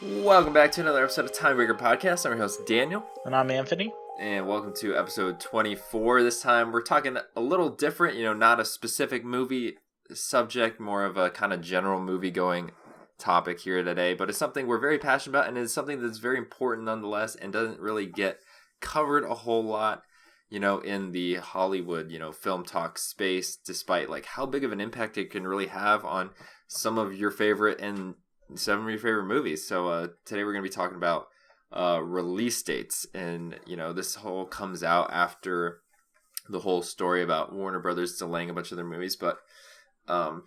Welcome back to another episode of Timebreaker Podcast. I'm your host, Daniel. And I'm Anthony. And welcome to episode 24. This time we're talking a little different, not a specific movie subject, more of a kind of general movie going topic here today. But it's something we're very passionate about, and it's something that's very important nonetheless and doesn't really get covered a whole lot, in the Hollywood, film talk space, despite like how big of an impact it can really have on some of your favorite and some of your favorite movies. So today we're going to be talking about release dates, and this whole comes out after the whole story about Warner Brothers delaying a bunch of their movies. But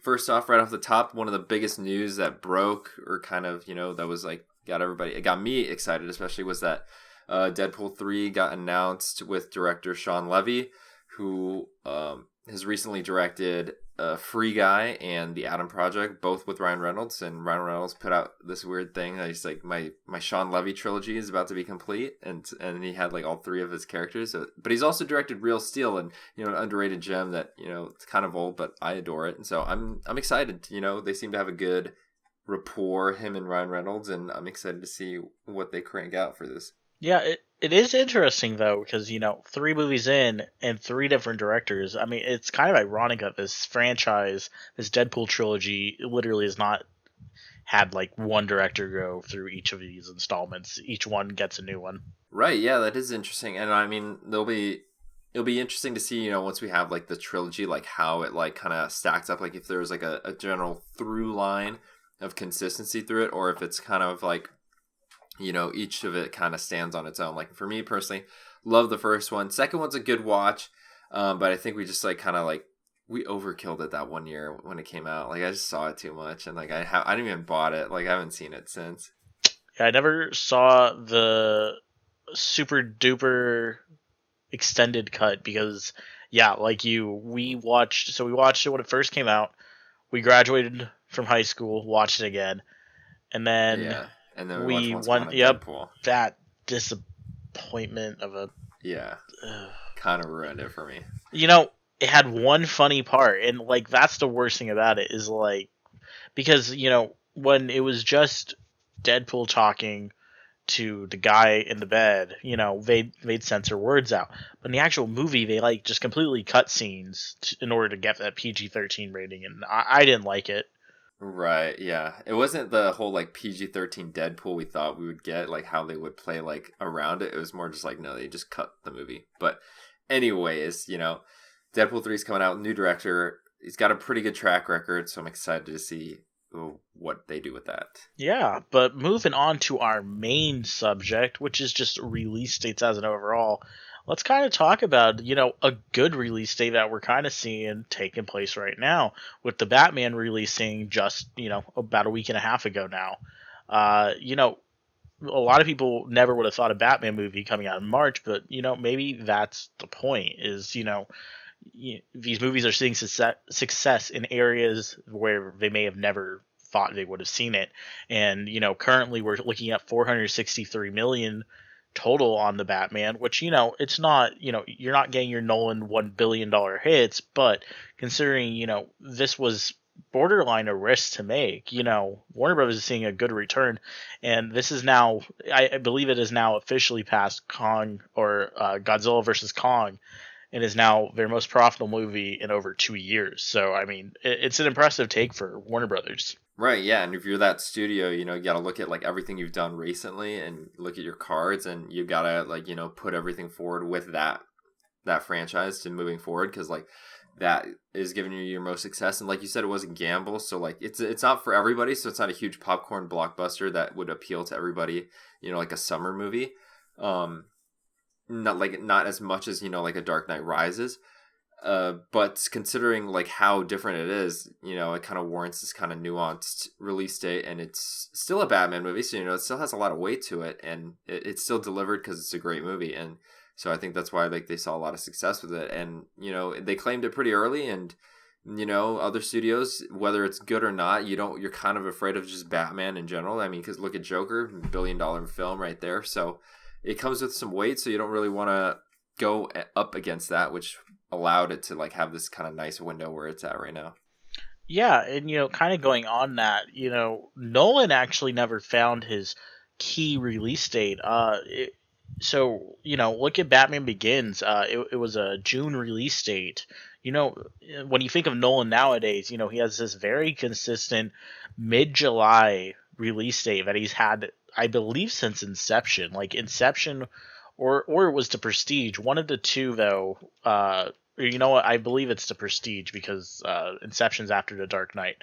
first off, right off the top, one of the biggest news that broke, or kind of that was like it got me excited, especially, was that Deadpool 3 got announced with director Sean Levy, who has recently directed Free Guy and The Adam Project, both with Ryan Reynolds. And Ryan Reynolds put out this weird thing that he's like, my Sean Levy trilogy is about to be complete, and he had like all three of his characters. But he's also directed Real Steel, and an underrated gem that it's kind of old, but I adore it. And so I'm excited. They seem to have a good rapport, him and Ryan Reynolds, and I'm excited to see what they crank out for this. Yeah, it is interesting though, because 3 movies in and 3 different directors. I mean, it's kind of ironic that this franchise, this Deadpool trilogy, literally has not had like one director go through each of these installments. Each one gets a new one. Right, yeah, that is interesting. And I mean, it'll be interesting to see, once we have like the trilogy, like how it like kind of stacks up, like if there's like a general through line of consistency through it, or if it's kind of like each of it kind of stands on its own. Like for me personally, love the first one. Second one's a good watch, but I think we just like kind of like we overkilled it that one year when it came out. Like I just saw it too much, and like I didn't even bought it. Like I haven't seen it since. Yeah, I never saw the super duper extended cut because, yeah, like we watched it when it first came out. We graduated from high school, watched it again, and then Yeah, and then we watched we once upon won. a Yep, Deadpool. that disappointment of a. Yeah, Ugh. kind of ruined it for me. It had one funny part, and like that's the worst thing about it is like because when it was just Deadpool talking to the guy in the bed, they'd censor words out, but in the actual movie they like just completely cut scenes in order to get that PG-13 rating, and I didn't like it. Right, yeah. It wasn't the whole like PG-13 Deadpool we thought we would get, like how they would play like around it. It was more just like, no, they just cut the movie. But anyways, Deadpool 3 is coming out, new director. He's got a pretty good track record, so I'm excited to see what they do with that. Yeah, but moving on to our main subject, which is just release dates as an overall, let's kind of talk about, a good release date that we're kind of seeing taking place right now, with the Batman releasing just, about a week and a half ago now. A lot of people never would have thought a Batman movie coming out in March, but, maybe that's the point is, these movies are seeing success in areas where they may have never thought they would have seen it. And currently we're looking at 463 million total on the Batman, which it's not, you're not getting your Nolan $1 billion hits, but considering this was borderline a risk to make, Warner Brothers is seeing a good return, and this is now, I believe it is now officially past Kong, or Godzilla versus Kong, and is now their most profitable movie in over 2 years. So, I mean, it's an impressive take for Warner Brothers. Right, yeah, and if you're that studio, you got to look at like everything you've done recently and look at your cards, and you got to like, put everything forward with that franchise to moving forward, cuz like that is giving you your most success. And like you said, it wasn't gamble, so like it's not for everybody, so it's not a huge popcorn blockbuster that would appeal to everybody, like a summer movie. Not as much as like a Dark Knight Rises, but considering like how different it is, it kind of warrants this kind of nuanced release date, and it's still a Batman movie, so it still has a lot of weight to it, and it's still delivered because it's a great movie. And so I think that's why like they saw a lot of success with it, and they claimed it pretty early, and other studios, whether it's good or not, you're kind of afraid of just Batman in general. I mean, because look at Joker, $1 billion film right there, so it comes with some weight, so you don't really want to go up against that, which allowed it to like have this kind of nice window where it's at right now. Yeah, and kind of going on that, Nolan actually never found his key release date. So look at Batman Begins. It was a June release date. When you think of Nolan nowadays, he has this very consistent mid-July release date that he's had, I believe, since Inception. Like Inception, or it was The Prestige. One of the two, though. You know what? I believe it's The Prestige because Inception's after The Dark Knight.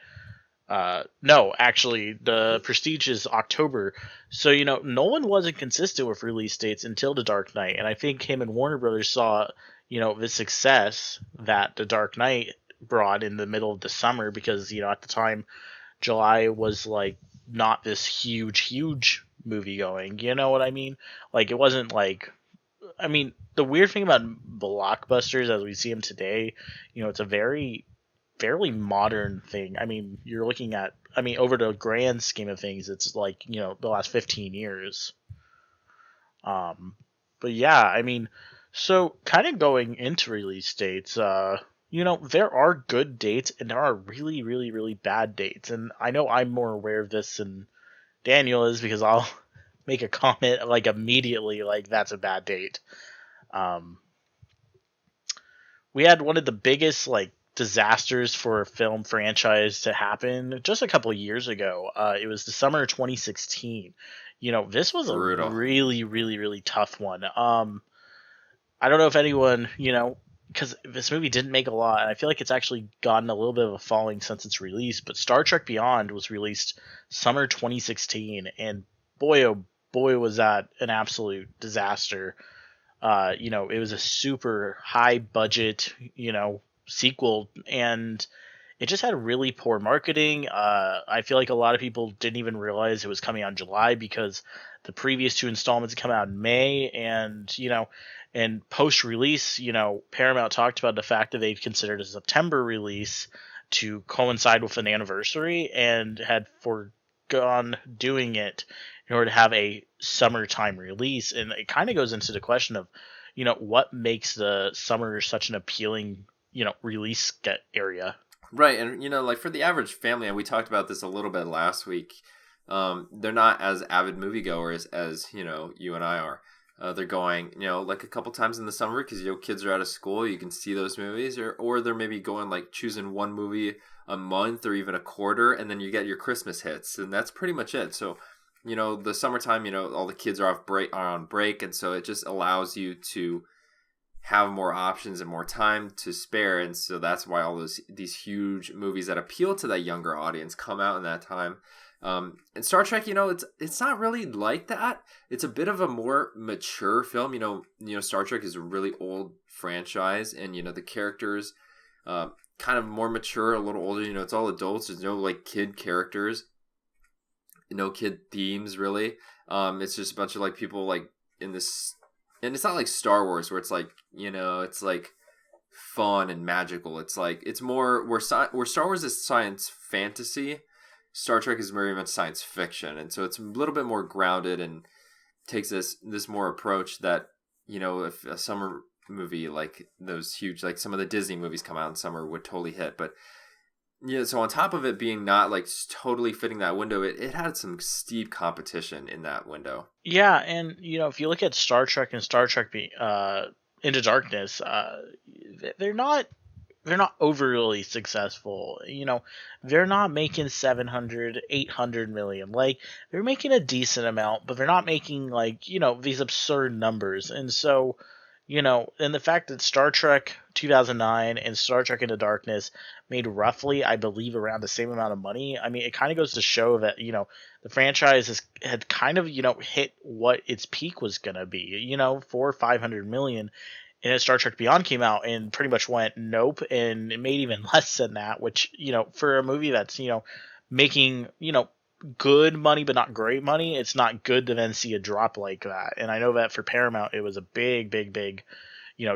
No, actually, The Prestige is October. So Nolan wasn't consistent with release dates until The Dark Knight, and I think him and Warner Brothers saw the success that The Dark Knight brought in the middle of the summer because at the time July was like not this huge movie going. You know what I mean? Like it wasn't like the weird thing about blockbusters as we see them today, it's a very fairly modern thing. You're looking at over the grand scheme of things, it's like, the last 15 years. Um but yeah, so kind of going into release dates, there are good dates and there are really, really, really bad dates. And I know I'm more aware of this than Daniel is because I'll make a comment like immediately like that's a bad date. Um we had one of the biggest like disasters for a film franchise to happen just a couple of years ago. It was the summer of 2016. This was a Brutal. really, really, really tough one. I don't know if anyone, because this movie didn't make a lot, and I feel like it's actually gotten a little bit of a following since its release. But Star Trek Beyond was released summer 2016, and boy, oh boy, was that an absolute disaster. It was a super high budget, sequel, and it just had really poor marketing. I feel like a lot of people didn't even realize it was coming out in July because the previous two installments come out in May, and post release, Paramount talked about the fact that they'd considered a September release to coincide with an anniversary and had foregone doing it in order to have a summertime release. And it kind of goes into the question of, what makes the summer such an appealing, release area. Right, and like for the average family, and we talked about this a little bit last week. They're not as avid moviegoers as you and I are. They're going like a couple times in the summer because kids are out of school. You can see those movies, or they're maybe going like choosing one movie a month or even a quarter, and then you get your Christmas hits, and that's pretty much it. So the summertime, all the kids are on break, and so it just allows you to have more options and more time to spare, and so that's why all these huge movies that appeal to that younger audience come out in that time. And Star Trek, it's not really like that. It's a bit of a more mature film. Star Trek is a really old franchise, and the characters kind of more mature, a little older. It's all adults. There's no like kid characters, no kid themes really. It's just a bunch of like people like in this. And it's not like Star Wars where it's like, it's like fun and magical. It's like, it's more, where Star Wars is science fantasy, Star Trek is very much science fiction. And so it's a little bit more grounded and takes this more approach that, if a summer movie like those huge, like some of the Disney movies come out in summer would totally hit. But yeah, so on top of it being not like totally fitting that window, it had some steep competition in that window. Yeah, and if you look at Star Trek and Star Trek Into Darkness, they're not overly successful. They're not making 700, 800 million. Like they're making a decent amount, but they're not making like, these absurd numbers. And so, and the fact that Star Trek 2009 and Star Trek Into Darkness made roughly, I believe, around the same amount of money. It kind of goes to show that, the franchise had kind of, hit what its peak was going to be, 400 or 500 million. And then Star Trek Beyond came out and pretty much went nope, and it made even less than that, which, for a movie that's, making, good money but not great money, it's not good to then see a drop like that. And I know that for Paramount it was a big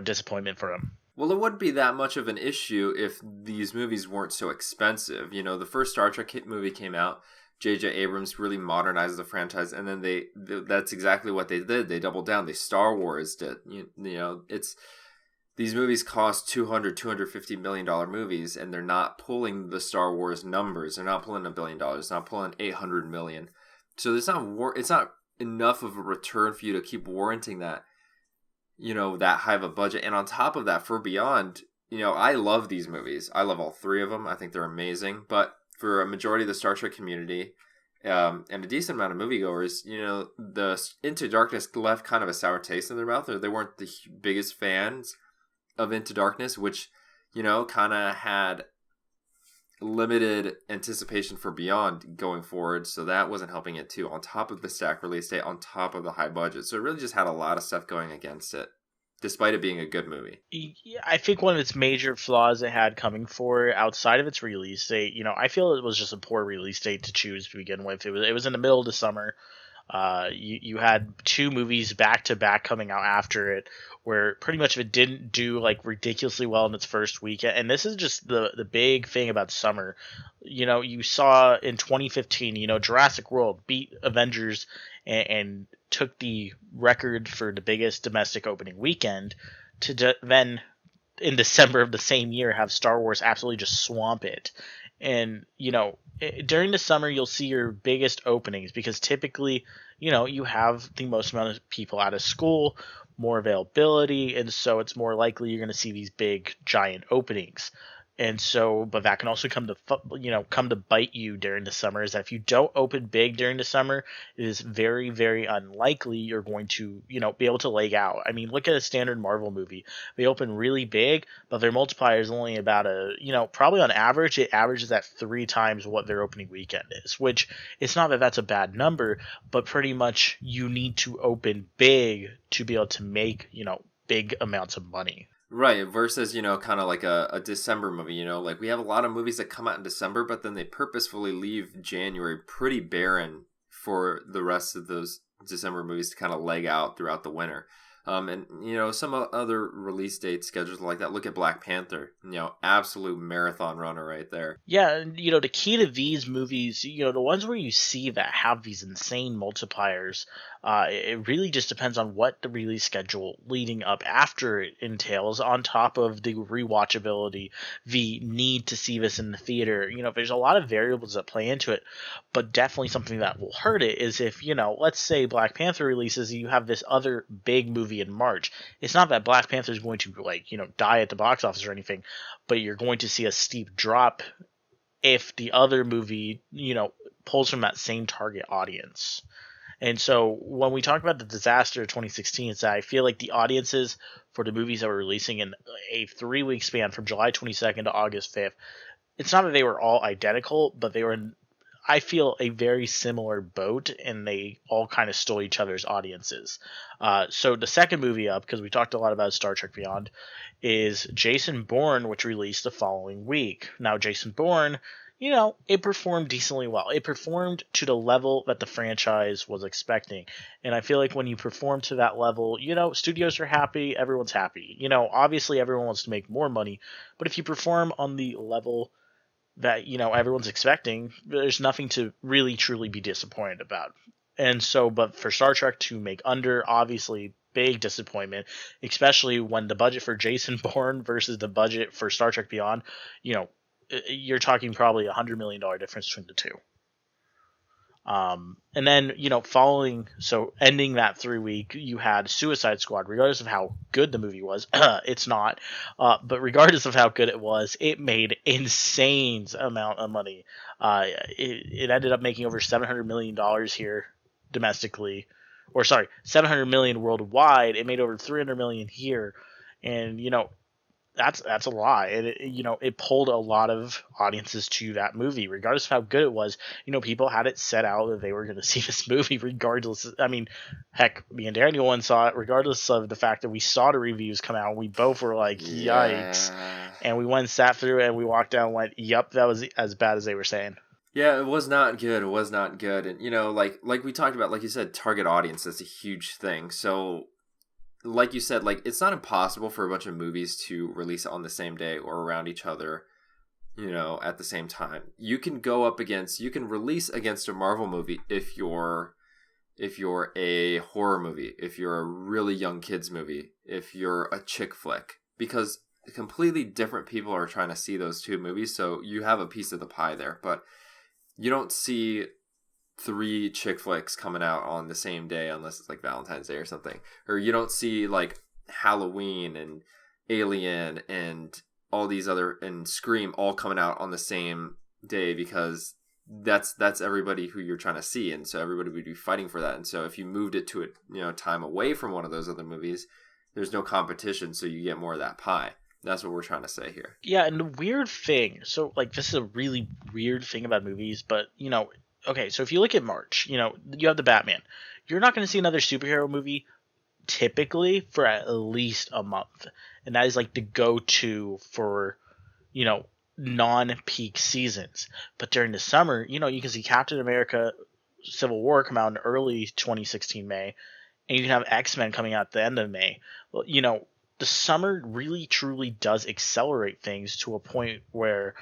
disappointment for them. Well, it wouldn't be that much of an issue if these movies weren't so expensive. The first Star Trek movie came out, J.J. Abrams really modernized the franchise, and then that's exactly what they did. They doubled down. They Star Wars did. It's these movies cost $250 million movies, and they're not pulling the Star Wars numbers. They're not pulling $1 billion, not pulling 800 million. So it's not enough of a return for you to keep warranting that, that high of a budget. And on top of that, for Beyond, I love these movies. I love all three of them. I think they're amazing. But for a majority of the Star Trek community, and a decent amount of moviegoers, the Into Darkness left kind of a sour taste in their mouth, or they weren't the biggest fans of Into Darkness, which, kind of had limited anticipation for Beyond going forward. So that wasn't helping it too, on top of the stack release date, on top of the high budget. So it really just had a lot of stuff going against it, despite it being a good movie. Yeah, I think one of its major flaws it had coming for it, outside of its release date, I feel it was just a poor release date to choose to begin with. It was in the middle of the summer. You had two movies back to back coming out after it, where pretty much if it didn't do like ridiculously well in its first week, and this is just the big thing about summer. You saw in 2015, Jurassic World beat Avengers and took the record for the biggest domestic opening weekend, to then in December of the same year have Star Wars absolutely just swamp it. And during the summer you'll see your biggest openings, because typically you have the most amount of people out of school, more availability, and so it's more likely you're going to see these big giant openings. And so, but that can also come to bite you during the summer, is that if you don't open big during the summer, it is very, very unlikely you're going to, be able to leg out. I mean, look at a standard Marvel movie. They open really big, but their multiplier is only about probably on average, it averages at 3 times what their opening weekend is, which it's not that that's a bad number, but pretty much you need to open big to be able to make, big amounts of money. Right, versus, kind of like a December movie, like we have a lot of movies that come out in December, but then they purposefully leave January pretty barren for the rest of those December movies to kind of leg out throughout the winter. And, some other release date schedules like that. Look at Black Panther, absolute marathon runner right there. Yeah, and the key to these movies, the ones where you see that have these insane multipliers, it really just depends on what the release schedule leading up after it entails, on top of the rewatchability, the need to see this in the theater. There's a lot of variables that play into it, but definitely something that will hurt it is if, let's say Black Panther releases, you have this other big movie in March. It's not that Black Panther is going to die at the box office or anything, but you're going to see a steep drop if the other movie, pulls from that same target audience. And so when we talk about the disaster of 2016, it's that I feel like the audiences for the movies that were releasing in a 3-week span from July 22nd to August 5th, it's not that they were all identical, but they were in, I feel, a very similar boat, and they all kind of stole each other's audiences. So the second movie up, because we talked a lot about Star Trek Beyond, is Jason Bourne, which released the following week. Now, Jason Bourne, it performed decently well. It performed to the level that the franchise was expecting. And I feel like when you perform to that level, studios are happy, everyone's happy. Obviously everyone wants to make more money, but if you perform on the level that, everyone's expecting, there's nothing to really truly be disappointed about. And so, but for Star Trek to make under, obviously big disappointment, especially when the budget for Jason Bourne versus the budget for Star Trek Beyond, you're talking probably $100 million difference between the two. And then, ending that 3-week, you had Suicide Squad. Regardless of how good the movie was, it's not. But regardless of how good it was, it made insane amount of money. It ended up making over $700 million here domestically, or sorry, $700 million worldwide. It made over $300 million here, and that's a lot. It pulled a lot of audiences to that movie, regardless of how good it was. People had it set out that they were going to see this movie, regardless. I mean, heck, me and Daniel once saw it, regardless of the fact that we saw the reviews come out. We both were like, "Yikes!" And we went and sat through it, and we walked out and went, "Yup, that was as bad as they were saying." Yeah, it was not good. It was not good, and like we talked about, like you said, target audience. That's a huge thing. So, like you said, it's not impossible for a bunch of movies to release on the same day or around each other, at the same time. You can release against a Marvel movie if you're a horror movie, if you're a really young kids movie, if you're a chick flick, because completely different people are trying to see those two movies. So you have a piece of the pie there, but you don't see 3 chick flicks coming out on the same day unless it's like Valentine's Day or something. Or you don't see like Halloween and Alien and all these other and Scream all coming out on the same day, because that's everybody who you're trying to see, and so everybody would be fighting for that. And so if you moved it to a time away from one of those other movies, there's no competition, so you get more of that pie. That's what we're trying to say here. Yeah, and the weird thing, so like this is a really weird thing about movies, but okay, so if you look at March, you have the Batman. You're not going to see another superhero movie typically for at least a month, and that is like the go-to for non-peak seasons. But during the summer, you can see Captain America Civil War come out in early 2016 May, and you can have X-Men coming out at the end of May. Well, the summer really truly does accelerate things to a point where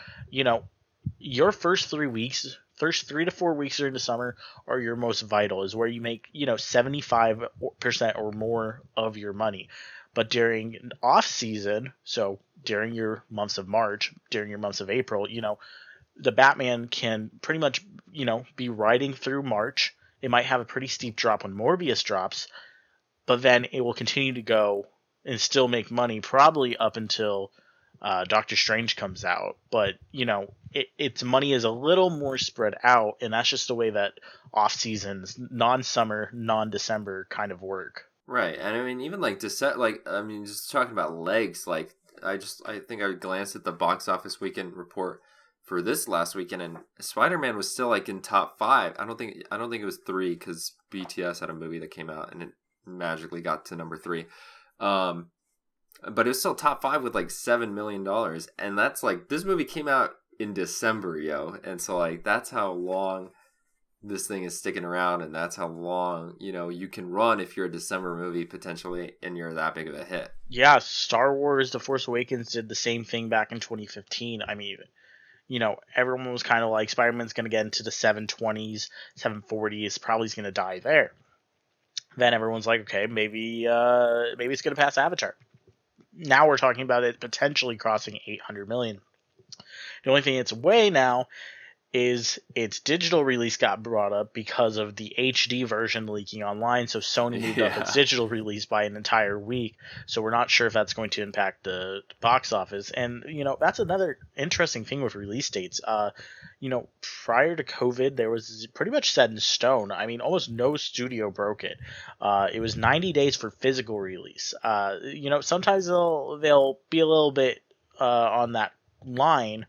your first 3 to 4 weeks during the summer are your most vital, is where you make 75% or more of your money. But during off season, so during your months of March, during your months of April, the Batman can pretty much be riding through March. It might have a pretty steep drop when Morbius drops, but then it will continue to go and still make money probably up until Doctor Strange comes out. But its money is a little more spread out, and that's just the way that off seasons, non-summer, non-December kind of work. Right, and I mean even like just talking about legs, like I think I glanced at the box office weekend report for this last weekend, and Spider-Man was still like in top 5. I don't think it was 3, because BTS had a movie that came out and it magically got to number 3. But it was still top 5 with like $7 million, and that's like, this movie came out in December, and so like that's how long this thing is sticking around, and that's how long you can run if you're a December movie potentially and you're that big of a hit. Yeah, Star Wars: The Force Awakens did the same thing back in 2015. I mean, everyone was kind of like, Spider-Man's going to get into the 720s, 740s, probably is going to die there. Then everyone's like, okay, maybe it's going to pass Avatar. Now we're talking about it potentially crossing 800 million. The only thing it's way now is its digital release got brought up because of the HD version leaking online, so Sony moved up its digital release by an entire week, so we're not sure if that's going to impact the box office. And that's another interesting thing with release dates. Prior to COVID, there was pretty much set in stone. I mean, almost no studio broke it. It was 90 days for physical release. Sometimes they'll be a little bit on that line.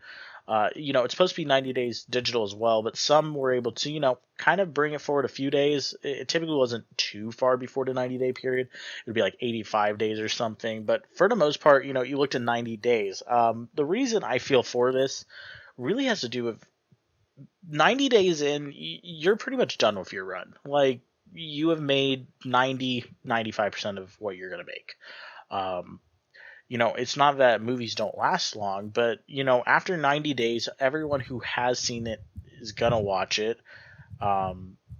It's supposed to be 90 days digital as well, but some were able to, kind of bring it forward a few days. It typically wasn't too far before the 90-day period. It would be like 85 days or something. But for the most part, you looked at 90 days. The reason I feel for this really has to do with 90 days in, you're pretty much done with your run. Like, you have made 95% of what you're going to make. It's not that movies don't last long, but, after 90 days, everyone who has seen it is going to watch it.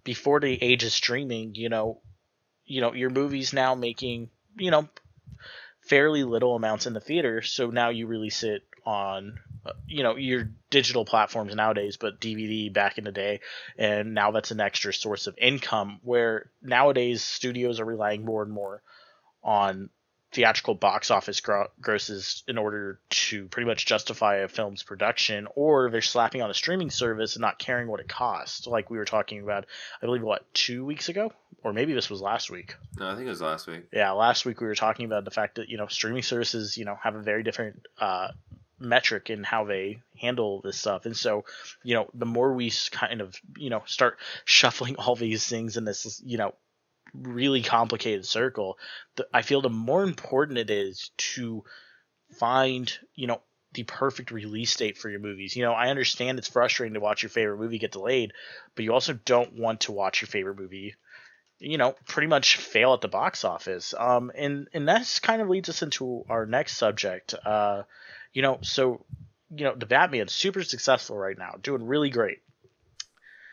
Before the age of streaming, your movie's now making, fairly little amounts in the theater. So now you release it on, your digital platforms nowadays, but DVD back in the day. And now that's an extra source of income, where nowadays studios are relying more and more on theatrical box office grosses in order to pretty much justify a film's production, or they're slapping on a streaming service and not caring what it costs. Like we were talking about, I believe, 2 weeks ago? Or maybe this was last week. No, I think it was last week. Yeah, last week we were talking about the fact that, streaming services, have a very different metric in how they handle this stuff. And so, the more we kind of, start shuffling all these things in this, really complicated circle, I feel the more important it is to find the perfect release date for your movies. I understand it's frustrating to watch your favorite movie get delayed, but you also don't want to watch your favorite movie pretty much fail at the box office. And that kind of leads us into our next subject. The Batman's super successful right now, doing really great.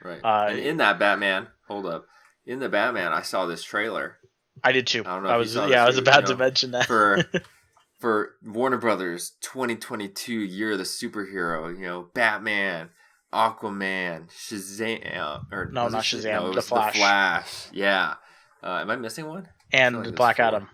Right. And in that Batman, hold up. In the Batman, I saw this trailer. I did too. I don't know. I was about to mention that. for Warner Brothers 2022 year of the superhero, Batman, Aquaman, Shazam, or No, was it not No, Shazam. it The was The Flash Flash. Yeah. Am I missing one? I feel like and there's Black four. Adam.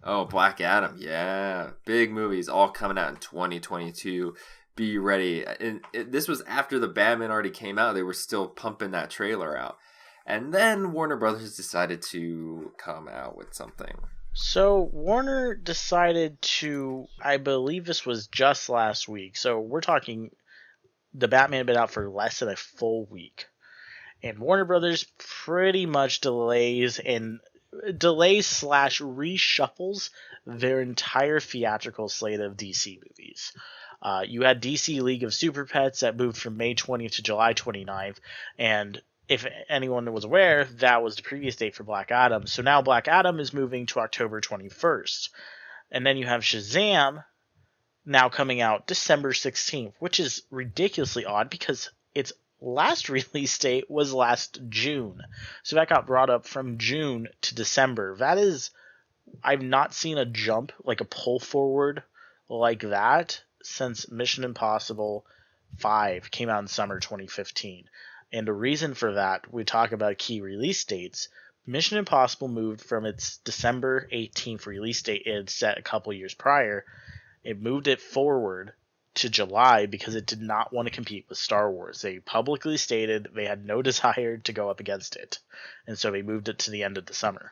Oh, Black Adam. Yeah. Big movies all coming out in 2022. Be ready. And this was after the Batman already came out. They were still pumping that trailer out. And then Warner Brothers decided to come out with something. So Warner decided to, I believe this was just last week. So we're talking, the Batman had been out for less than a full week, and Warner Brothers pretty much delays slash reshuffles their entire theatrical slate of DC movies. You had DC League of Super Pets that moved from May 20th to July 29th, and if anyone was aware, that was the previous date for Black Adam. So now Black Adam is moving to October 21st. And then you have Shazam now coming out December 16th, which is ridiculously odd because its last release date was last June. So that got brought up from June to December. That is, I've not seen a jump, like a pull forward like that since Mission Impossible 5 came out in summer 2015. And the reason for that, we talk about key release dates. Mission Impossible moved from its December 18th release date it had set a couple years prior. It moved it forward to July because it did not want to compete with Star Wars. They publicly stated they had no desire to go up against it. And so they moved it to the end of the summer.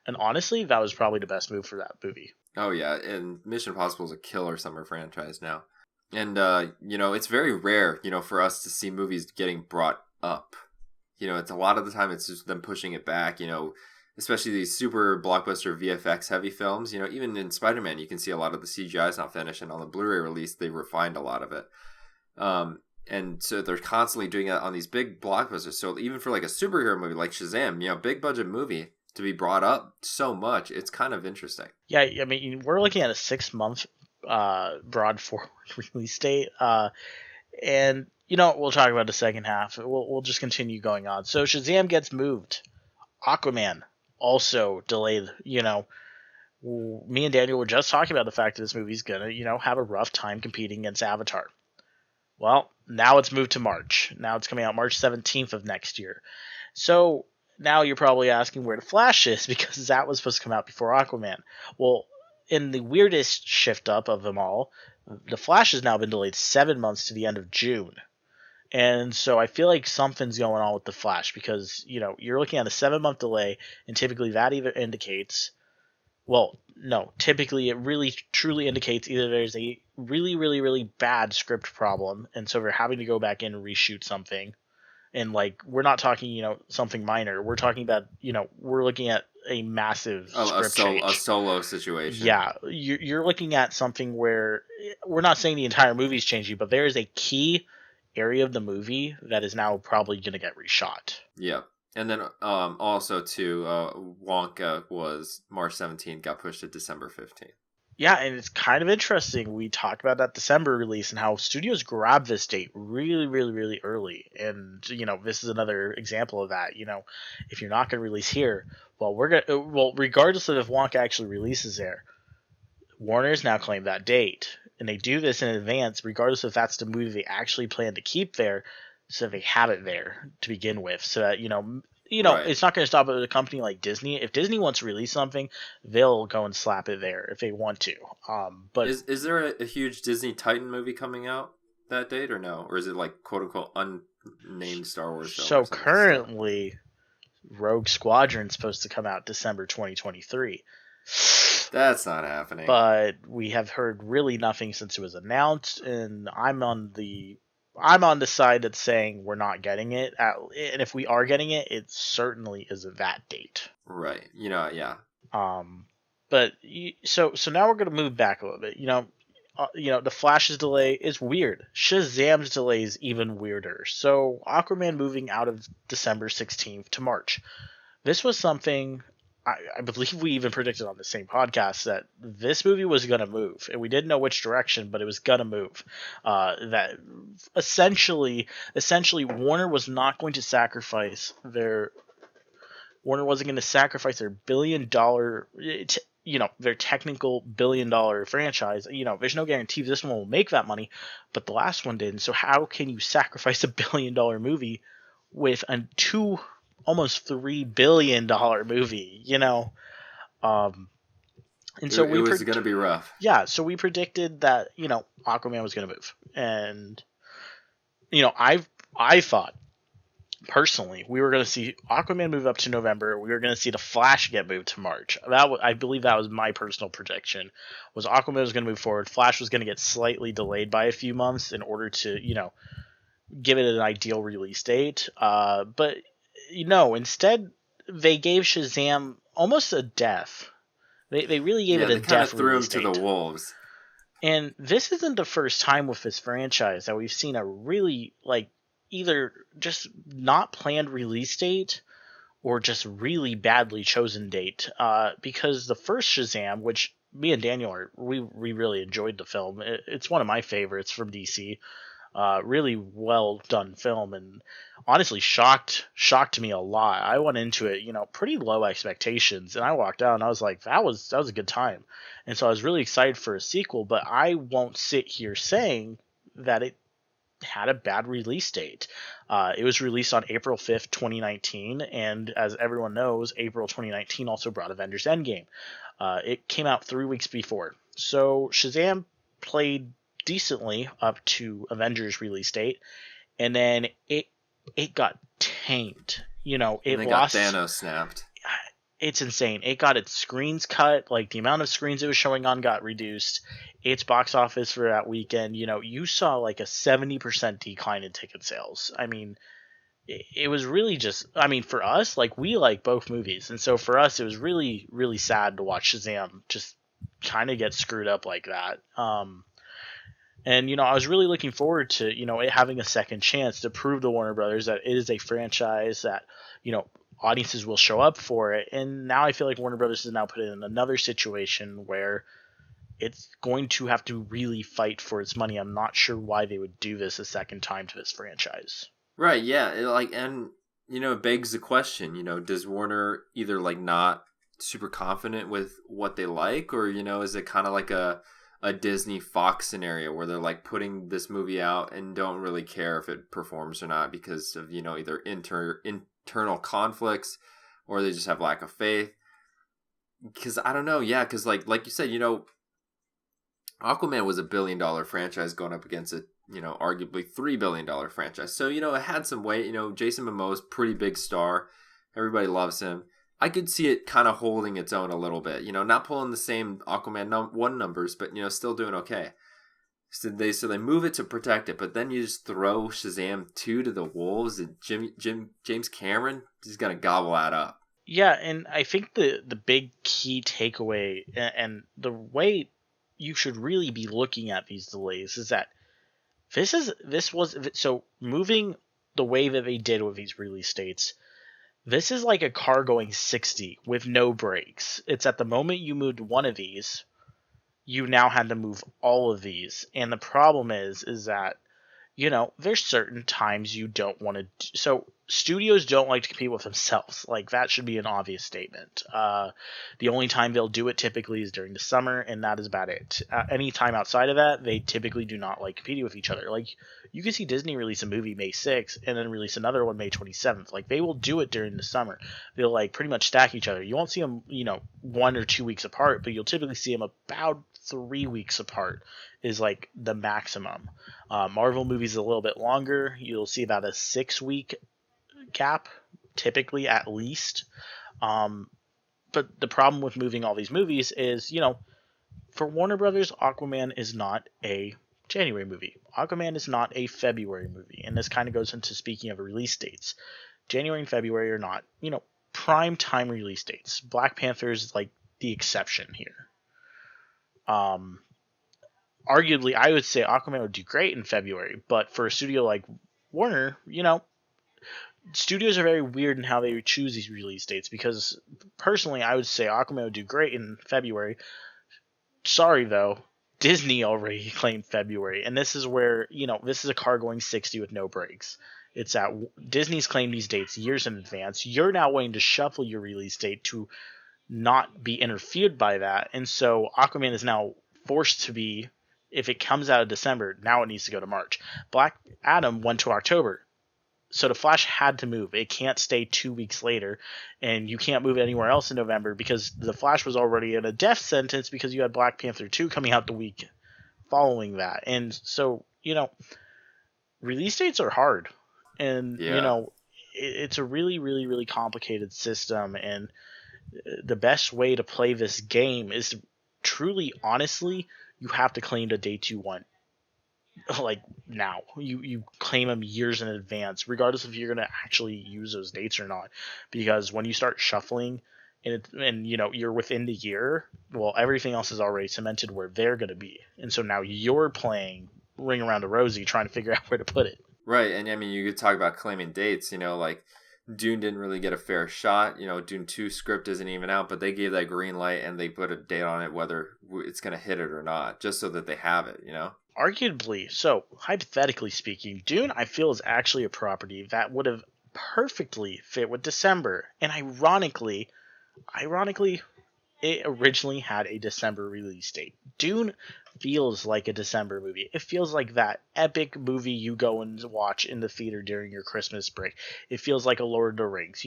And honestly, that was probably the best move for that movie. Oh, yeah. And Mission Impossible is a killer summer franchise now. And, it's very rare, for us to see movies getting brought up. It's a lot of the time it's just them pushing it back, especially these super blockbuster VFX heavy films. Even in Spider-Man, you can see a lot of the CGI is not finished. And on the Blu-ray release, they refined a lot of it. And so they're constantly doing that on these big blockbusters. So even for like a superhero movie like Shazam, big budget movie to be brought up so much, it's kind of interesting. Yeah, I mean, we're looking at a 6-month broad forward release date. And, we'll talk about the second half. We'll just continue going on. So Shazam gets moved. Aquaman also delayed. Me and Daniel were just talking about the fact that this movie's going to, have a rough time competing against Avatar. Well, now it's moved to March. Now it's coming out March 17th of next year. So now you're probably asking where the Flash is because that was supposed to come out before Aquaman. Well, in the weirdest shift up of them all, the Flash has now been delayed 7 months to the end of June. And so I feel like something's going on with the Flash because, you're looking at a 7-month delay, and typically that either indicates, typically it really truly indicates either there's a really, really, really bad script problem, and so they're having to go back in and reshoot something. And we're not talking, something minor. We're talking about, we're looking at a massive script change. A solo situation. Yeah, you're looking at something where we're not saying the entire movie's changing, but there is a key area of the movie that is now probably going to get reshot. Yeah. And then also too, Wonka was March 17th, got pushed to December 15th. Yeah, and it's kind of interesting. We talked about that December release and how studios grab this date really, really, really early. And, this is another example of that. If you're not going to release here, regardless of if Wonka actually releases there, Warner's now claimed that date. And they do this in advance, regardless if that's the movie they actually plan to keep there, so they have it there to begin with. So that, right. It's not going to stop at a company like Disney. If Disney wants to release something, they'll go and slap it there if they want to. But is there a huge Disney Titan movie coming out that date or no? Or is it like quote unquote unnamed Star Wars film? So currently, Rogue Squadron's supposed to come out December 2023. That's not happening. But we have heard really nothing since it was announced, and I'm on the side that's saying we're not getting it. And if we are getting it, it certainly isn't that date. Right. Yeah. But so now we're going to move back a little bit. The Flash's delay is weird. Shazam's delay is even weirder. So Aquaman moving out of December 16th to March. This was something I believe we even predicted on the same podcast that this movie was going to move, and we didn't know which direction, but it was going to move. That essentially Warner was not going to sacrifice their Warner wasn't going to sacrifice their billion-dollar, their technical billion-dollar franchise. There's no guarantee this one will make that money, but the last one did. And so how can you sacrifice a billion-dollar movie with a almost $3 billion movie? And so It was going to be rough. yeah, so we predicted that Aquaman was going to move, and I thought personally we were going to see Aquaman move up to November. We were going to see the Flash get moved to March. I believe that was my personal prediction. Was Aquaman was going to move forward, Flash was going to get slightly delayed by a few months in order to give it an ideal release date. But instead they gave Shazam almost a death. They really gave it a death release date. They kind of threw him to the wolves. And this isn't the first time with this franchise that we've seen a really, either just not planned release date or just really badly chosen date. Because the first Shazam, which me and Daniel we really enjoyed the film. It's one of my favorites from DC. Really well done film, and honestly shocked me a lot. I went into it, pretty low expectations, and I walked out and I was like, that was a good time. And so I was really excited for a sequel, but I won't sit here saying that it had a bad release date. It was released on April 5th, 2019, and as everyone knows, April 2019 also brought Avengers Endgame. It came out 3 weeks before. So Shazam played decently up to Avengers release date, and then it got tanked. It got Thanos snapped. It's insane. It got its screens cut. Like, the amount of screens it was showing on got reduced. Its box office for that weekend, you saw like a 70% decline in ticket sales. I mean, it was really just, for us, we like both movies, and so for us it was really, really sad to watch Shazam just kind of get screwed up like that. And I was really looking forward to it having a second chance to prove to Warner Brothers that it is a franchise that audiences will show up for it. And now I feel like Warner Brothers is now put in another situation where it's going to have to really fight for its money. I'm not sure why they would do this a second time to this franchise. Right, yeah, it begs the question, does Warner either not super confident with what they like, or is it kind of like a Disney Fox scenario where they're putting this movie out and don't really care if it performs or not because of either internal conflicts, or they just have lack of faith? Because I don't know, yeah, because like you said, Aquaman was a $1 billion franchise going up against a arguably $3 billion franchise, so it had some weight. Jason Momoa's pretty big star, everybody loves him. I could see it kind of holding its own a little bit, not pulling the same Aquaman 1 numbers, but still doing okay. So they move it to protect it, but then you just throw Shazam 2 to the wolves, and James Cameron is gonna gobble that up. Yeah, and I think the big key takeaway and the way you should really be looking at these delays is that so moving the way that they did with these release dates. This is like a car going 60 with no brakes. It's at the moment you moved one of these, you now had to move all of these. And the problem is that, there's certain times you don't want to. So studios don't like to compete with themselves. That should be an obvious statement. The only time they'll do it typically is during the summer, and that is about it. Any time outside of that, they typically do not like competing with each other. You can see Disney release a movie May 6th and then release another one May 27th. They will do it during the summer. They'll pretty much stack each other. You won't see them, 1 or 2 weeks apart, but you'll typically see them about 3 weeks apart is the maximum. Marvel movies a little bit longer. You'll see about a 6-week gap, typically, at least. But the problem with moving all these movies is, for Warner Brothers, Aquaman is not a January movie. Aquaman is not a February movie. And this kind of goes into speaking of release dates. January and February are not, prime time release dates. Black Panther is the exception here. Arguably, I would say Aquaman would do great in February, but for a studio like Warner, studios are very weird in how they choose these release dates, because personally, I would say Aquaman would do great in February. Sorry, though, Disney already claimed February, and this is where, this is a car going 60 with no brakes. It's that Disney's claimed these dates years in advance. You're now wanting to shuffle your release date to not be interfered by that. And so Aquaman is now forced to be, if it comes out of December, now it needs to go to March. Black Adam went to October. So the Flash had to move. It can't stay 2 weeks later, and you can't move it anywhere else in November because the Flash was already in a death sentence because you had Black Panther 2 coming out the week following that. And so, release dates are hard. And, Yeah. it's a really, really, really complicated system. And the best way to play this game is to truly, honestly, you have to claim the date you want. Like now, you claim them years in advance, regardless if you're going to actually use those dates or not. Because when you start shuffling, and you're within the year, well, everything else is already cemented where they're going to be, and so now you're playing ring around the rosy, trying to figure out where to put it. Right, and I mean, you could talk about claiming dates. Like Dune didn't really get a fair shot. Dune 2 script isn't even out, but they gave that green light and they put a date on it, whether it's going to hit it or not, just so that they have it. Arguably, so hypothetically speaking, Dune I feel is actually a property that would have perfectly fit with December, and ironically, it originally had a December release date. Dune feels like a December movie. It feels like that epic movie you go and watch in the theater during your Christmas break. It feels like a Lord of the Rings.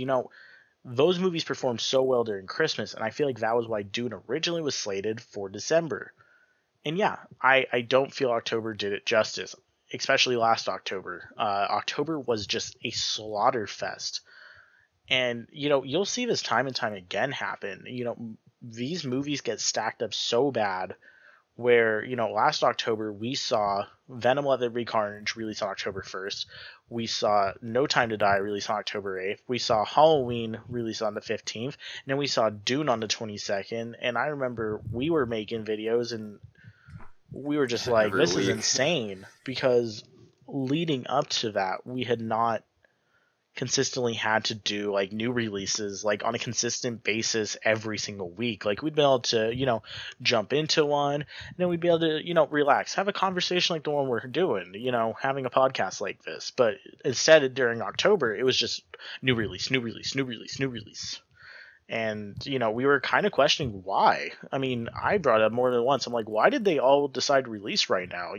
Those movies performed so well during Christmas, and I feel like that was why Dune originally was slated for December. And yeah, I don't feel October did it justice, especially last October. October was just a slaughter fest. And, you'll see this time and time again happen. These movies get stacked up so bad where, last October we saw Venom Let There Be Carnage release on October 1st. We saw No Time to Die release on October 8th. We saw Halloween release on the 15th. And then we saw Dune on the 22nd. And I remember we were making videos and we were just like, Every this is week. insane, because leading up to that, we had not consistently had to do like new releases like on a consistent basis every single week. Like we'd be able to, jump into one, and then we'd be able to, relax, have a conversation like the one we're doing, having a podcast like this. But instead, during October, it was just new release, new release, new release, new release. And, we were kind of questioning why. I mean, I brought it up more than once. I'm like, why did they all decide to release right now?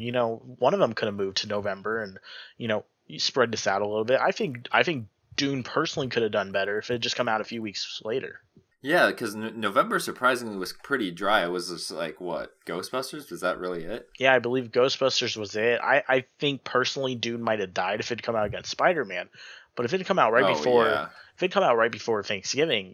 One of them could have moved to November and, you spread this out a little bit. I think Dune personally could have done better if it had just come out a few weeks later. Yeah, because November surprisingly was pretty dry. It was just like, what, Ghostbusters? Was that really it? Yeah, I believe Ghostbusters was it. I think personally Dune might have died if it had come out against Spider-Man. But if it had come out right before Thanksgiving,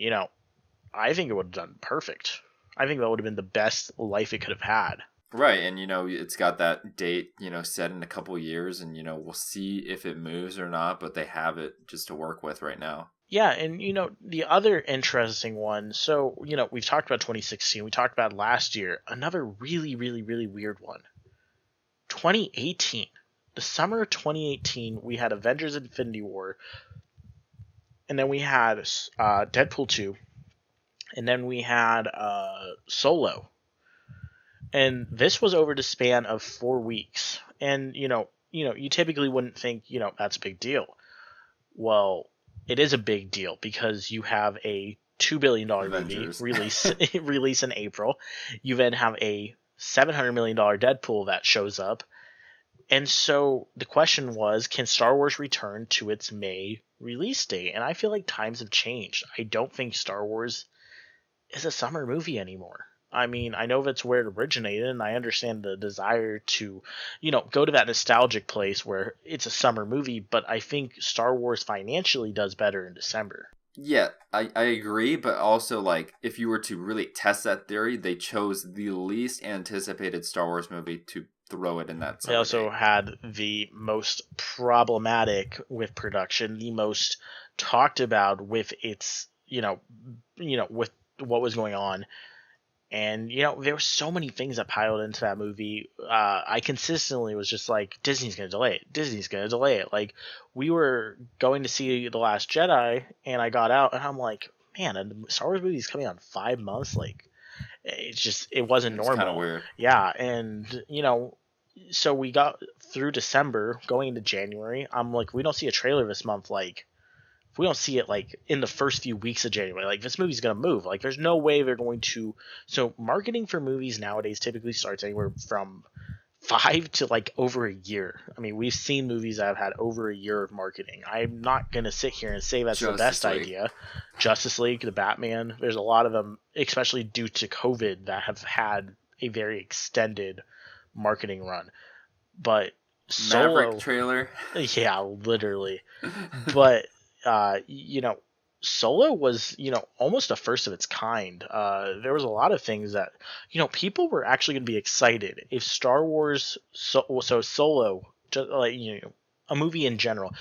I think it would have done perfect. I think that would have been the best life it could have had. Right, and it's got that date, set in a couple years, and we'll see if it moves or not, but they have it just to work with right now. Yeah, and the other interesting one, so we've talked about 2016, we talked about last year, another really, really, really weird one. 2018. The summer of 2018, we had Avengers Infinity War, and then we had Deadpool 2, and then we had Solo. And this was over the span of 4 weeks. And, you typically wouldn't think, that's a big deal. Well, it is a big deal because you have a $2 billion movie release in April. You then have a $700 million Deadpool that shows up. And so the question was, can Star Wars return to its May release date? And I feel like times have changed. I don't think Star Wars is a summer movie anymore. I mean, I know that's where it originated, and I understand the desire to, go to that nostalgic place where it's a summer movie, but I think Star Wars financially does better in December. Yeah, I agree, but also, like, if you were to really test that theory, they chose the least anticipated Star Wars movie to throw it in that summer They also date. had the most problematic with production, the most talked about with its, with what was going on. And, there were so many things that piled into that movie. I consistently was just like, Disney's going to delay it. Disney's going to delay it. Like, we were going to see The Last Jedi, and I got out, and I'm like, man, a Star Wars movie is coming out in 5 months? Like, it wasn't normal. It's kind of weird. Yeah, and, so we got through December, going into January. I'm like, we don't see a trailer this month. Like, if we don't see it like in the first few weeks of January, like this movie's gonna move. Like, there's no way they're going to. So marketing for movies nowadays typically starts anywhere from 5 to like over a year. I mean, we've seen movies that have had over a year of marketing. I'm not gonna sit here and say that's the best idea. Justice League, the Batman, there's a lot of them, especially due to COVID, that have had a very extended marketing run. But Maverick Solo, trailer. yeah, literally. But Solo was, almost a first of its kind. There was a lot of things that, people were actually going to be excited if Star Wars, so Solo, just like, a movie in general,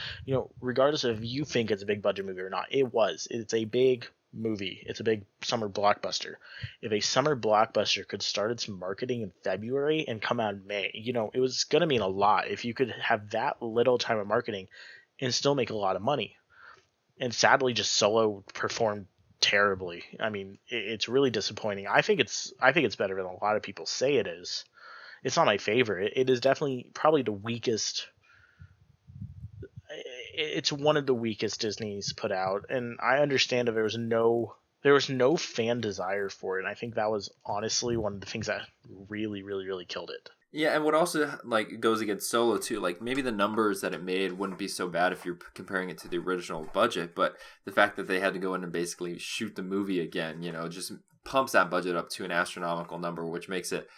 regardless of if you think it's a big budget movie or not, it was. It's a big movie. It's a big summer blockbuster. If a summer blockbuster could start its marketing in February and come out in May, it was going to mean a lot if you could have that little time of marketing and still make a lot of money. And sadly, just Solo performed terribly. I mean, it's really disappointing. I think it's better than a lot of people say it is. It's not my favorite. It is definitely probably the weakest. It's one of the weakest Disney's put out, and I understand if there was no fan desire for it. And I think that was honestly one of the things that really, really, really killed it. Yeah, and what also like goes against Solo too, like maybe the numbers that it made wouldn't be so bad if you're comparing it to the original budget, but the fact that they had to go in and basically shoot the movie again, just pumps that budget up to an astronomical number, which makes it,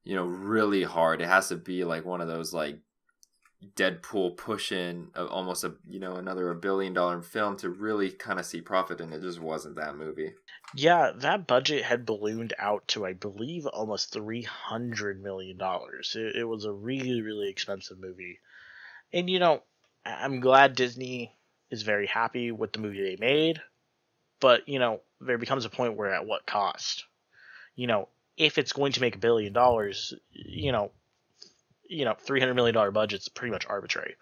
really hard. It has to be like one of those like Deadpool pushing almost another $1 billion film to really kind of see profit, and it just wasn't that movie. Yeah, that budget had ballooned out to, I believe, almost $300 million. It was a really, really expensive movie. And, I'm glad Disney is very happy with the movie they made, but, there becomes a point where at what cost? If it's going to make $1 billion, $300 million budget's pretty much arbitrary.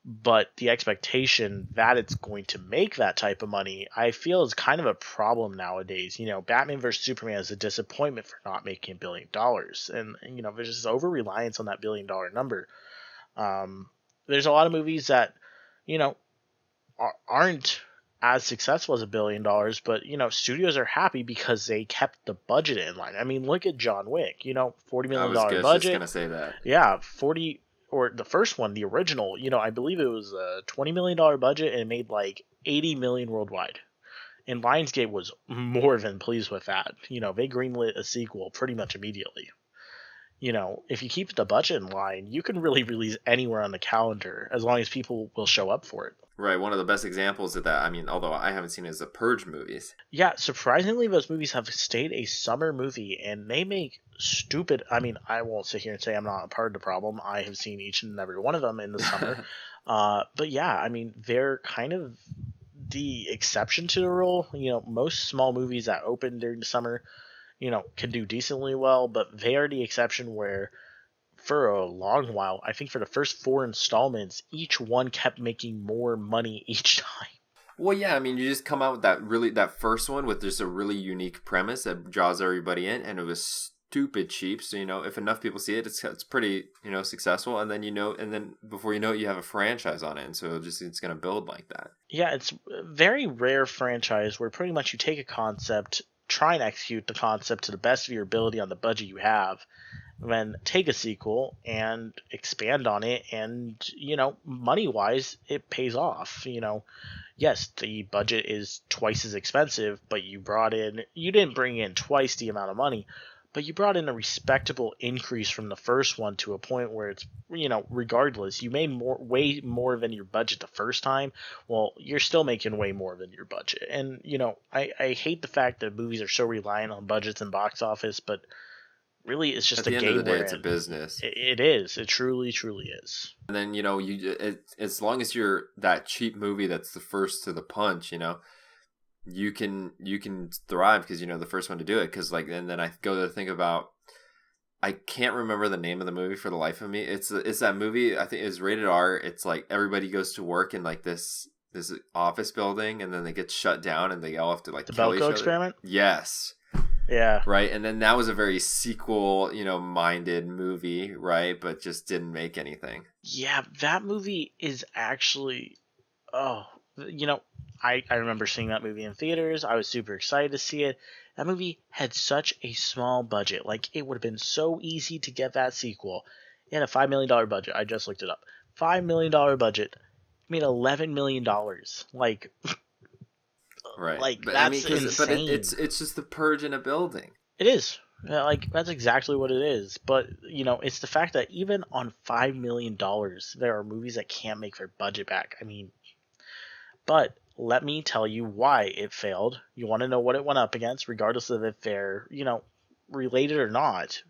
But the expectation that it's going to make that type of money, I feel, is kind of a problem nowadays. Batman vs Superman is a disappointment for not making $1 billion, and there's this over reliance on that $1 billion number. There's a lot of movies that aren't as successful as $1 billion, but studios are happy because they kept the budget in line. I mean, look at John Wick. $40 million budget. Just gonna say that. Yeah, 40. Or the first one, the original, I believe it was a $20 million budget and it made like 80 million worldwide. And Lionsgate was more than pleased with that. They greenlit a sequel pretty much immediately. If you keep the budget in line, you can really release anywhere on the calendar as long as people will show up for it. Right, one of the best examples of that, I mean, although I haven't seen it, is the Purge movies. Yeah, surprisingly, those movies have stayed a summer movie, and they make stupid... I mean, I won't sit here and say I'm not a part of the problem. I have seen each and every one of them in the summer. But yeah, I mean, they're kind of the exception to the rule. Most small movies that open during the summer, can do decently well, but they are the exception where... For a long while, I think for the first 4 installments, each one kept making more money each time. Well, yeah, I mean, you just come out with that first one with just a really unique premise that draws everybody in, and it was stupid cheap. So if enough people see it, it's pretty successful, and then and then before you know it, you have a franchise on it, and so it's gonna build like that. Yeah, it's a very rare franchise where pretty much you take a concept, try and execute the concept to the best of your ability on the budget you have. Then take a sequel and expand on it, and money wise it pays off. Yes, the budget is twice as expensive, but you didn't bring in twice the amount of money, but you brought in a respectable increase from the first one to a point where it's regardless, you made way more than your budget the first time. Well, you're still making way more than your budget. And I hate the fact that movies are so reliant on budgets and box office, but really, it's just a game. At the end of the day, it's a business. It is. It truly, truly is. And then as long as you're that cheap movie that's the first to the punch, you can thrive because the first one to do it. Because and then I go to think about, I can't remember the name of the movie for the life of me. It's that movie. I think it's rated R. It's like everybody goes to work in like this office building, and then they get shut down, and they all have to like the kill Belko each other. Experiment. Yes. Yeah. right? And then that was a very sequel, minded movie, right? But just didn't make anything. Yeah, that movie is actually, oh, you know, I remember seeing that movie in theaters. I was super excited to see it. That movie had such a small budget. Like, it would have been so easy to get that sequel. It had a $5 million budget. I just looked it up. $5 million budget made $11 million. Right. Like But I mean, that's it's insane. it's just the purge in a building. It is. Yeah, like that's exactly what it is. But it's the fact that even on $5 million, there are movies that can't make their budget back. I mean, but let me tell you why it failed. You want to know what it went up against, regardless of if they're related or not.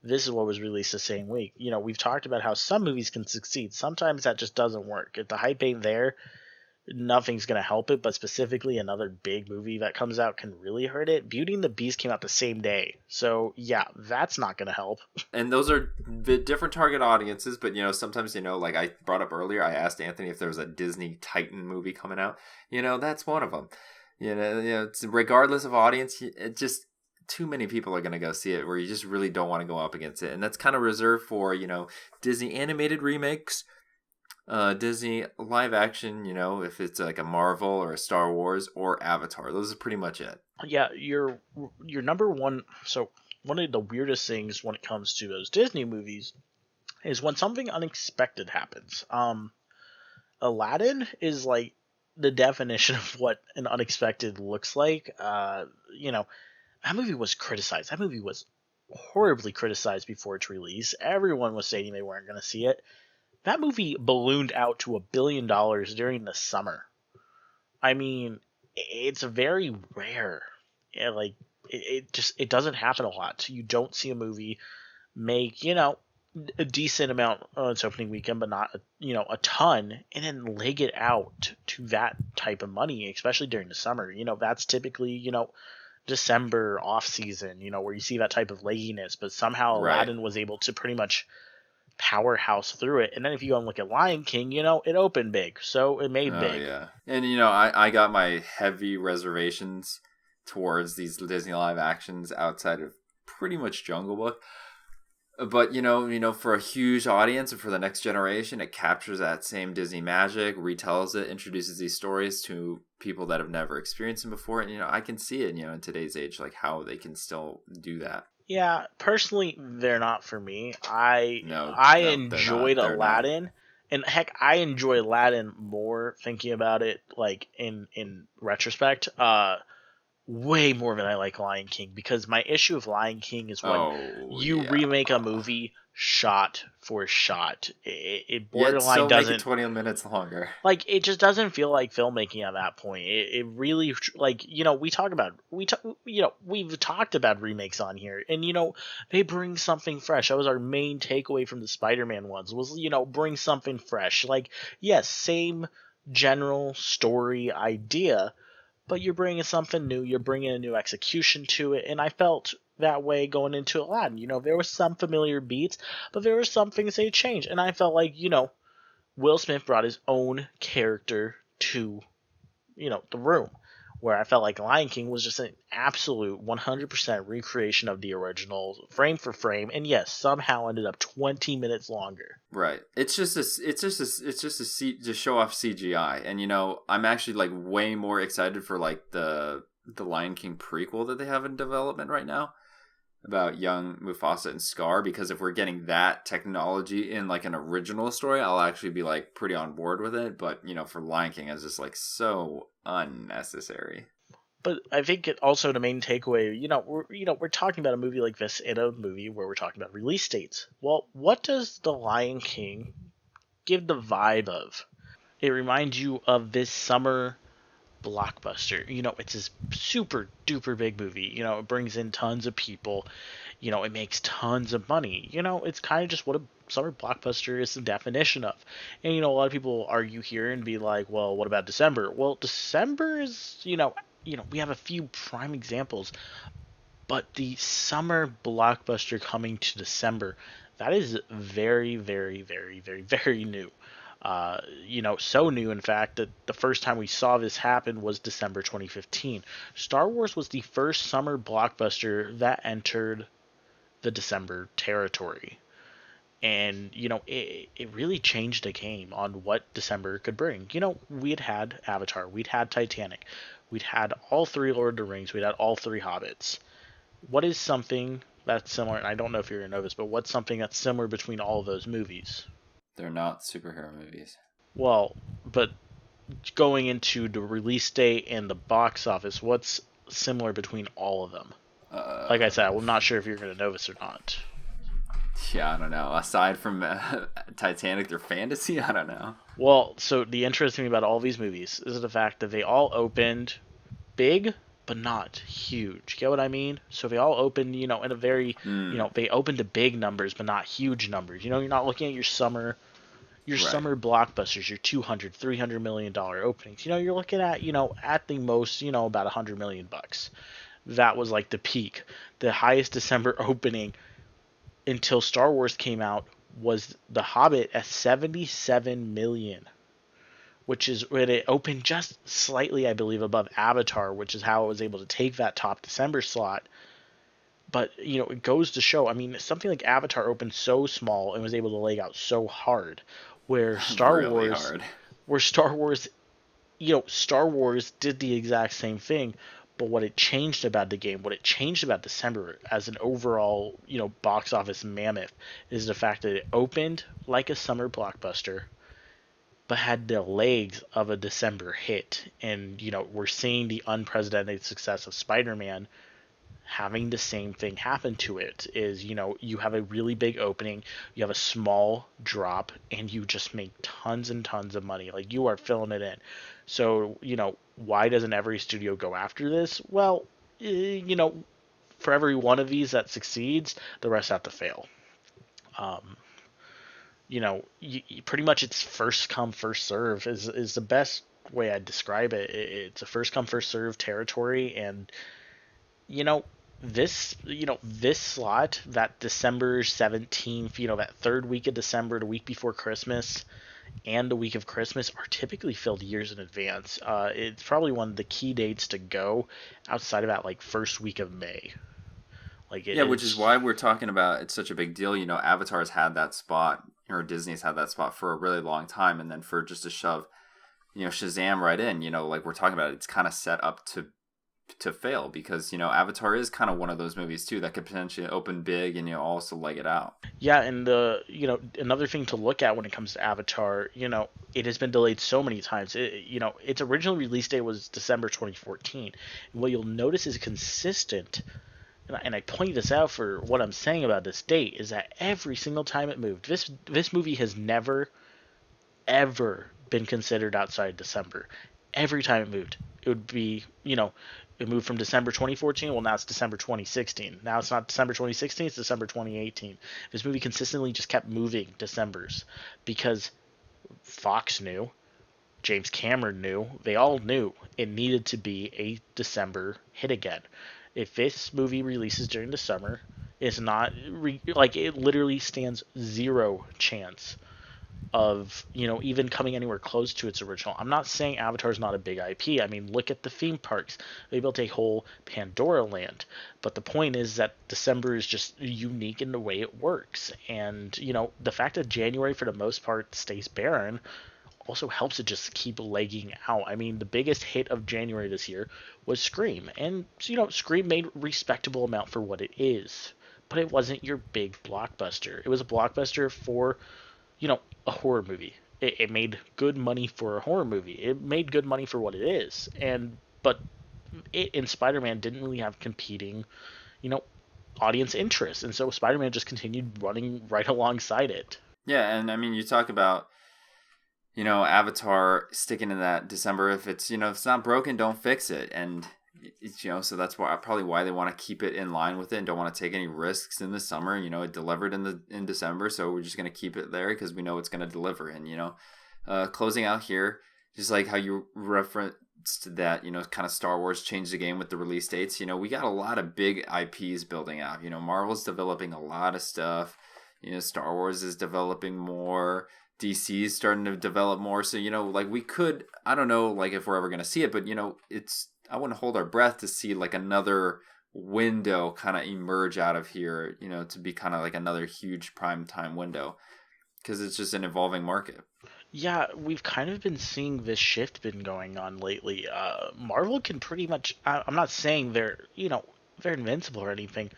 This is what was released the same week. We've talked about how some movies can succeed. Sometimes that just doesn't work. If the hype ain't there, nothing's going to help it, but specifically another big movie that comes out can really hurt it. Beauty and the Beast came out the same day. So, yeah, that's not going to help. And those are different target audiences, but sometimes like I brought up earlier, I asked Anthony if there was a Disney Titan movie coming out. That's one of them. It's, regardless of audience, it just too many people are going to go see it where you just really don't want to go up against it. And that's kind of reserved for, Disney animated remakes, Disney live action, if it's like a Marvel or a Star Wars or Avatar. Those are pretty much it. Yeah, your number one. So one of the weirdest things when it comes to those Disney movies is when something unexpected happens. Aladdin is like the definition of what an unexpected looks like. That movie was criticized. That movie was horribly criticized before its release. Everyone was saying they weren't going to see it. That movie ballooned out to $1 billion during the summer. I mean, it's very rare. Yeah, like it doesn't happen a lot. You don't see a movie make a decent amount on its opening weekend, but not a ton, and then leg it out to that type of money, especially during the summer. That's typically December off season. Where you see that type of legginess, but somehow Right. Aladdin was able to pretty much powerhouse through it. And then if you go and look at Lion King, it opened big, so it made big. Yeah. And I got my heavy reservations towards these Disney live actions outside of pretty much Jungle Book. But for a huge audience and for the next generation, it captures that same Disney magic, retells it, introduces these stories to people that have never experienced them before. And I can see it, in today's age, like how they can still do that. Yeah, personally, they're not for me. I No, enjoyed they're Aladdin, and heck, I enjoy Aladdin more thinking about it like in retrospect. Way more than I like Lion King, because my issue with Lion King is when you remake a movie shot for shot. It borderline doesn't make it 20 minutes longer. Like, it just doesn't feel like filmmaking at that point. It really, like, we've talked about remakes on here, and they bring something fresh. That was our main takeaway from the Spider-Man ones, was bring something fresh. Like, yes, same general story idea, but you're bringing something new. You're bringing a new execution to it, and I felt that way going into Aladdin. There were some familiar beats, but there were some things they changed, and I felt like Will Smith brought his own character to the room, where I felt like Lion King was just an absolute 100% recreation of the original, frame for frame, and yes, somehow ended up 20 minutes longer. Right. It's just to show off CGI, and I'm actually like way more excited for like the Lion King prequel that they have in development right now about young Mufasa and Scar, because if we're getting that technology in like an original story, I'll actually be like pretty on board with it. But for Lion King, it's just like so unnecessary. But I think also the main takeaway, we're talking about a movie like this in a movie where we're talking about release dates. Well, what does The Lion King give the vibe of? It reminds you of this summer blockbuster. It's this super duper big movie. It brings in tons of people. It makes tons of money. It's kind of just what a summer blockbuster is the definition of. And a lot of people argue here and be like, well, what about December? Well, December is, we have a few prime examples, but the summer blockbuster coming to December, that is very, very, very, very, very new. So new, in fact, that the first time we saw this happen was December 2015. Star Wars was the first summer blockbuster that entered the December territory. And, it really changed the game on what December could bring. We'd had Avatar, we'd had Titanic, we'd had all three Lord of the Rings, we'd had all three Hobbits. What is something that's similar? And I don't know if you're going to know this, but what's something that's similar between all of those movies? They're not superhero movies. Well, but going into the release date and the box office, what's similar between all of them? Like I said, I'm not sure if you're going to know this or not. Yeah, I don't know. Aside from Titanic, they're fantasy. I don't know. Well, so the interesting thing about all these movies is the fact that they all opened big, but not huge. Get what I mean? So they all opened, in a very, they opened to big numbers, but not huge numbers. You're not looking at your Right. summer blockbusters, your 200, 300 million dollar openings. You're looking at, at the most, about 100 million bucks. That was like the peak. The highest December opening until Star Wars came out was The Hobbit at 77 million, which is when it opened just slightly, I believe, above Avatar, which is how it was able to take that top December slot. But, it goes to show, I mean, something like Avatar opened so small and was able to lay out so hard, where Star Really Wars, hard. where Star Wars, Star Wars did the exact same thing, but what it changed about the game, what it changed about December as an overall, box office mammoth, is the fact that it opened like a summer blockbuster, but had the legs of a December hit. And, we're seeing the unprecedented success of Spider-Man having the same thing happen to it. Is, you have a really big opening, you have a small drop, and you just make tons and tons of money. Like, you are filling it in. So, why doesn't every studio go after this? Well, for every one of these that succeeds, the rest have to fail. um, pretty much it's first come first serve is the best way I'd describe it. It's a first come first serve territory. And you know this slot, that December 17th, that third week of December, the week before Christmas and the week of Christmas, are typically filled years in advance. It's probably one of the key dates to go outside of that, like, first week of May. Like, Yeah, which is it's why we're talking about it's such a big deal. Avatar's had that spot, or Disney's had that spot for a really long time, and then for just to shove, Shazam right in, like we're talking about, it's kind of set up to fail because Avatar is kind of one of those movies too that could potentially open big and also leg it out. Yeah, and another thing to look at when it comes to Avatar, it has been delayed so many times. Its original release date was December 2014. And what you'll notice is consistent, and I point this out for what I'm saying about this date, is that every single time it moved, this movie has never ever been considered outside December. Every time it moved, it would be, it moved from December 2014. Well, now it's December 2016. Now it's not December 2016, it's December 2018. This movie consistently just kept moving Decembers because Fox knew, James Cameron knew, they all knew it needed to be a December hit again. If this movie releases during the summer, it's not, like, it literally stands zero chance of even coming anywhere close to its original. I'm not saying Avatar's not a big IP. I mean, look at the theme parks. They built a whole Pandora land. But the point is that December is just unique in the way it works. And the fact that January for the most part stays barren also helps it just keep legging out. I mean, the biggest hit of January this year was Scream. And Scream made a respectable amount for what it is. But it wasn't your big blockbuster. It was a blockbuster for a horror movie. It made good money for a horror movie. It made good money for what it is. But it and Spider-Man didn't really have competing, you know, audience interests, and so Spider-Man just continued running right alongside it. Yeah, and I mean, you talk about Avatar sticking in that December. If it's if it's not broken, don't fix it. And it's, so that's probably why they want to keep it in line with it and don't want to take any risks in the summer. It delivered in December, so we're just gonna keep it there because we know it's gonna deliver. And closing out here, just like how you referenced that, kind of Star Wars changed the game with the release dates. We got a lot of big IPs building out. Marvel's developing a lot of stuff. Star Wars is developing more. DC's starting to develop more. So, like we could, I don't know, like if we're ever going to see it, but I wouldn't hold our breath to see like another window kind of emerge out of here, to be kind of like another huge prime time window, because it's just an evolving market. Yeah, we've kind of been seeing this shift been going on lately. Marvel can pretty much, I'm not saying they're invincible or anything,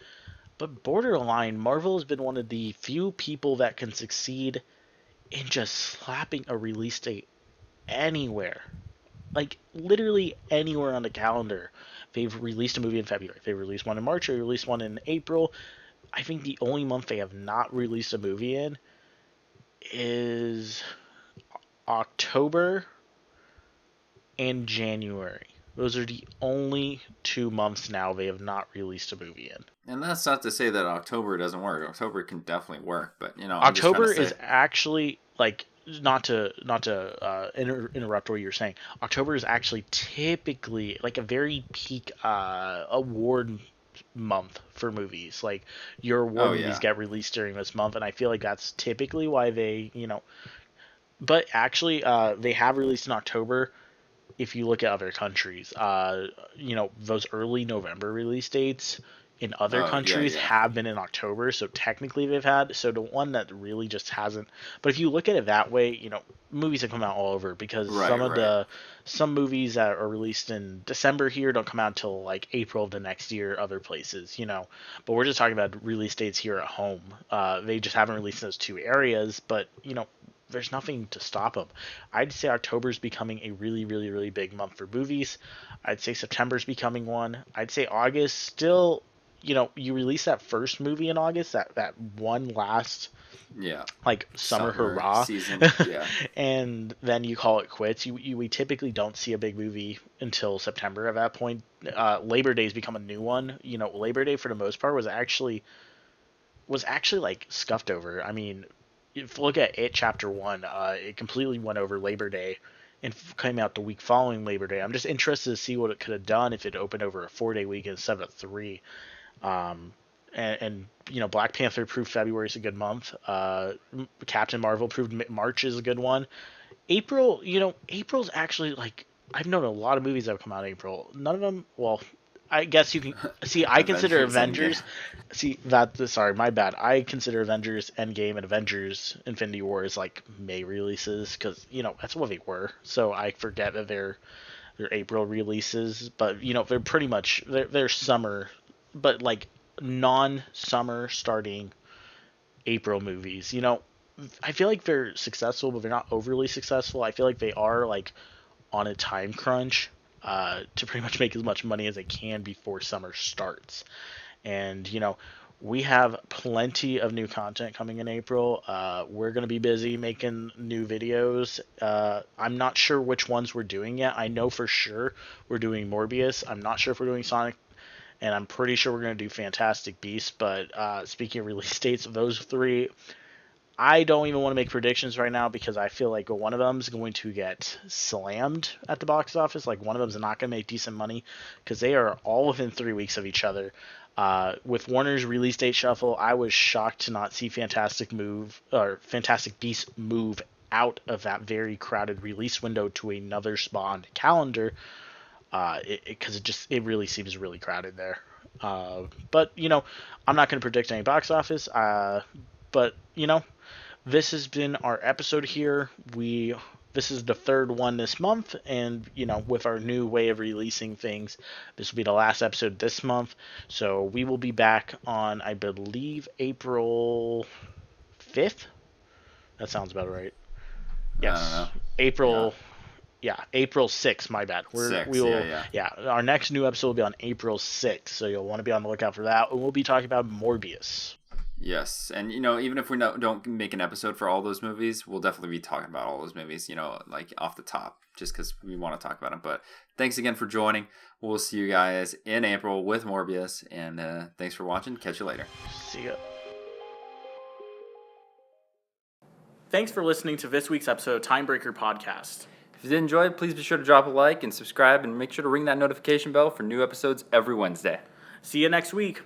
but borderline, Marvel has been one of the few people that can succeed in just slapping a release date anywhere. Like, literally anywhere on the calendar. They've released a movie in February. They released one in March. They released one in April. I think the only month they have not released a movie in is October and January. Those are the only 2 months now they have not released a movie in. And that's not to say that October doesn't work. October can definitely work, but October is actually like not to interrupt what you're saying. October is actually typically like a very peak award month for movies. Like your award movies get released during this month, and I feel like that's typically why they But actually, they have released in October. If you look at other countries, those early November release dates in other countries have been in October, so technically they've had. So the one that really just hasn't. But if you look at it that way, movies have come out all over, because some movies that are released in December here don't come out until like April of the next year other places, But we're just talking about release dates here at home. They just haven't released in those two areas, but there's nothing to stop them. I'd say October's becoming a really, really, really big month for movies. I'd say September's becoming one. I'd say August still, you release that first movie in August, that one last like summer hurrah season, and then you call it quits. We typically don't see a big movie until September at that point. Labor Day's become a new one. Labor Day for the most part was actually like scuffed over. I mean, if you look at it, Chapter 1, it completely went over Labor Day and came out the week following Labor Day. I'm just interested to see what it could have done if it opened over a 4-day week instead of 3. And Black Panther proved February is a good month. Captain Marvel proved March is a good one. April, April's actually like, I've known a lot of movies that have come out in April. None of them, well, I guess you can see. I consider Avengers. See that? Sorry, my bad. I consider Avengers Endgame and Avengers Infinity War as like May releases, because that's what they were. So I forget that they're April releases, but they're pretty much they're summer, but like non-summer starting April movies. I feel like they're successful, but they're not overly successful. I feel like they are like on a time crunch. To pretty much make as much money as they can before summer starts. And, we have plenty of new content coming in April. We're going to be busy making new videos. I'm not sure which ones we're doing yet. I know for sure we're doing Morbius. I'm not sure if we're doing Sonic. And I'm pretty sure we're going to do Fantastic Beasts. But speaking of release dates of those 3, I don't even want to make predictions right now, because I feel like one of them is going to get slammed at the box office. Like one of them is not going to make decent money, because they are all within 3 weeks of each other. With Warner's release date shuffle, I was shocked to not see Fantastic Beasts move out of that very crowded release window to another spawned calendar, because it really seems really crowded there. But I'm not going to predict any box office. But this has been our episode here. This is the 3rd one this month, and with our new way of releasing things, this will be the last episode this month. So we will be back on, I believe, April 5th. That sounds about right. Yes, April. Yeah, April 6th. My bad. Our next new episode will be on April 6th, so you'll want to be on the lookout for that. And we'll be talking about Morbius. Yes, and even if we don't make an episode for all those movies, we'll definitely be talking about all those movies, like off the top, just because we want to talk about them. But thanks again for joining. We'll see you guys in April with Morbius, and thanks for watching. Catch you later. See ya. Thanks for listening to this week's episode of Timebreaker Podcast. If you did enjoy it, please be sure to drop a like and subscribe, and make sure to ring that notification bell for new episodes every Wednesday. See you next week.